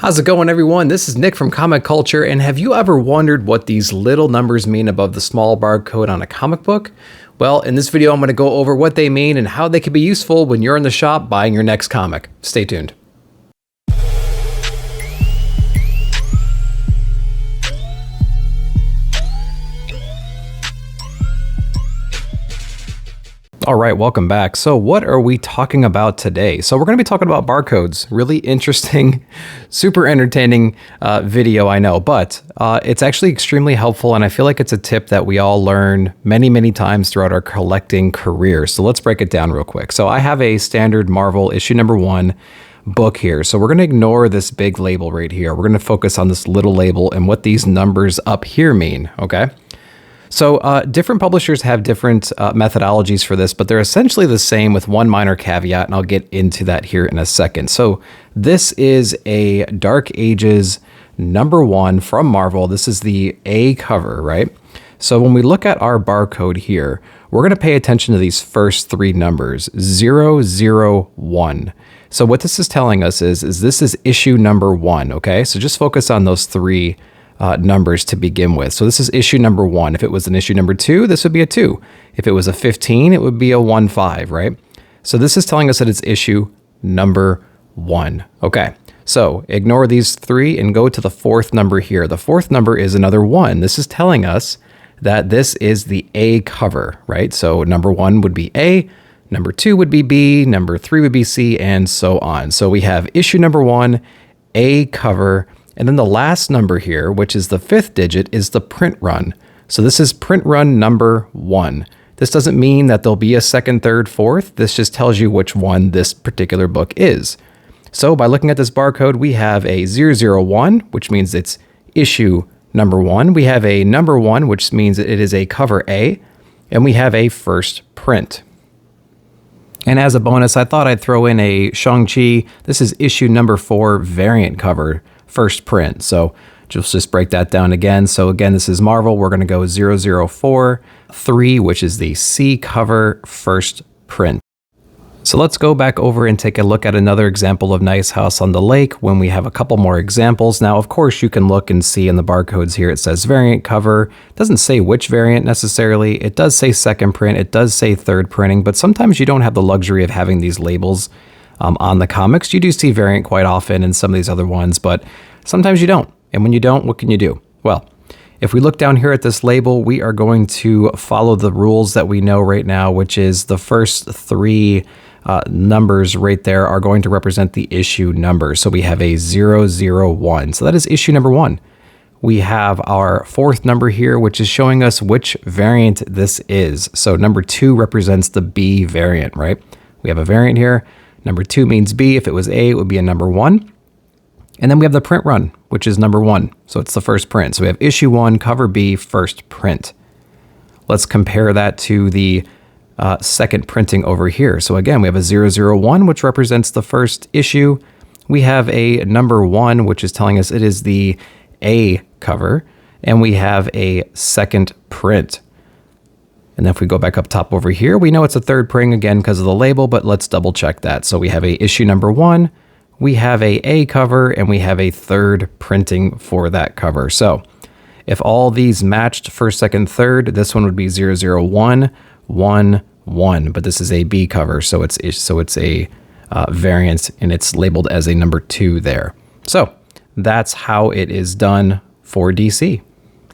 How's it going, everyone? This is Nick from Comic Culture, and have you ever wondered what these little numbers mean above the small barcode on a comic book? Well, in this video, I'm going to go over what they mean and how they can be useful when you're in the shop buying your next comic. Stay tuned. All right, welcome back. So what are we talking about today? So we're going to be talking about barcodes. Really interesting, super entertaining video, I know, but it's actually extremely helpful, and I feel like it's a tip that we all learn many, many times throughout our collecting career. So let's break it down real quick. So I have a standard Marvel issue #1 book here. So we're going to ignore this big label right here. We're going to focus on this little label and what these numbers up here mean, okay? So different publishers have different methodologies for this, but they're essentially the same with one minor caveat, and I'll get into that here in a second. So this is a Dark Ages #1 from Marvel. This is the A cover, right? So when we look at our barcode here, we're going to pay attention to these first three numbers, 001. So what this is telling us is this is issue #1, okay? So just focus on those three numbers to begin with. So this is issue #1. If it was an issue #2, this would be a 2. If it was a 15, it would be a 15, right? So this is telling us that it's issue #1. Okay, so ignore these three and go to the fourth number here. The fourth number is another 1. This is telling us that this is the A cover, right? So #1 would be A, #2 would be B, #3 would be C, and so on. So we have issue #1, A cover, and then the last number here, which is the 5th digit, is the print run. So this is print run #1. This doesn't mean that there'll be a 2nd, 3rd, 4th. This just tells you which one this particular book is. So by looking at this barcode, we have a 001, which means it's issue #1. We have a #1, which means that it is a cover A, and we have a first print. And as a bonus, I thought I'd throw in a Shang-Chi. This is issue #4 variant cover, first print. So just break that down again. So again, this is Marvel. We're going to go 0043, which is the C cover, first print. So let's go back over and take a look at another example of Nice House on the Lake when we have a couple more examples. Now, of course, you can look and see in the barcodes here, it says variant cover. It doesn't say which variant necessarily. It does say second print. It does say third printing, but sometimes you don't have the luxury of having these labels on the comics. You do see variant quite often in some of these other ones, but sometimes you don't. And when you don't, what can you do? Well, if we look down here at this label, we are going to follow the rules that we know right now, which is the first three numbers right there are going to represent the issue number. So we have a 001. So that is issue #1. We have our fourth number here, which is showing us which variant this is. So #2 represents the B variant, right? We have a variant here. #2 means B. If it was A, it would be a #1. And then we have the print run, which is #1. So it's the first print. So we have issue 1, cover B, first print. Let's compare that to the second printing over here. So again, we have a 001, which represents the first issue. We have a #1, which is telling us it is the A cover. And we have a second print. And then if we go back up top over here, we know it's a third printing again because of the label, but let's double check that. So we have a issue #1, we have a cover, and we have a third printing for that cover. So if all these matched first, second, third, this one would be 001, 1, 1, but this is a B cover, so it's a variant, and it's labeled as a #2 there. So that's how it is done for DC.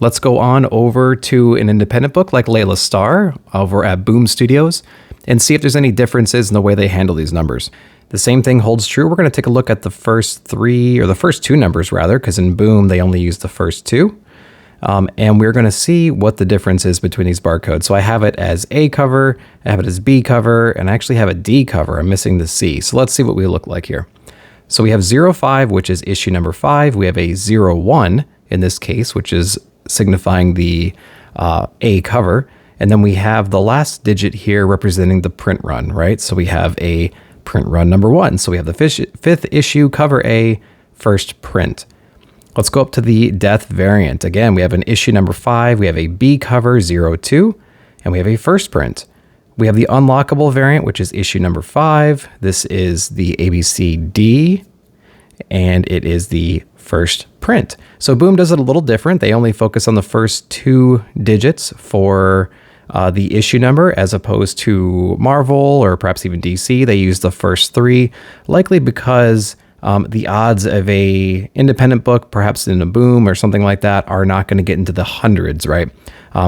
Let's go on over to an independent book like Layla Starr over at Boom Studios and see if there's any differences in the way they handle these numbers. The same thing holds true. We're going to take a look at the first three, or the first two numbers rather, because in Boom they only use the first two. And we're going to see what the difference is between these barcodes. So I have it as A cover, I have it as B cover, and I actually have a D cover. I'm missing the C. So let's see what we look like here. So we have 05, which is issue #5. We have a 01 in this case, which is signifying the A cover. And then we have the last digit here representing the print run, right? So we have a print run #1. So we have the 5th issue, cover A, first print. Let's go up to the death variant. Again, we have an issue #5, we have a B cover 02, and we have a first print. We have the unlockable variant, which is issue #5. This is the ABCD. and it is the first print. So Boom does it a little different. They only focus on the first 2 digits for the issue number, as opposed to Marvel or perhaps even DC. They use the first 3, likely because the odds of a independent book, perhaps in a Boom or something like that, are not going to get into the hundreds, right?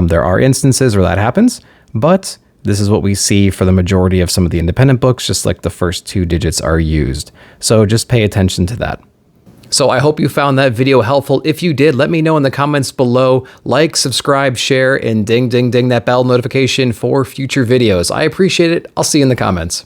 There are instances where that happens, but this is what we see for the majority of some of the independent books, just like the first 2 digits are used. So just pay attention to that. So I hope you found that video helpful. If you did, let me know in the comments below. Like, subscribe, share, and ding, ding, ding that bell notification for future videos. I appreciate it. I'll see you in the comments.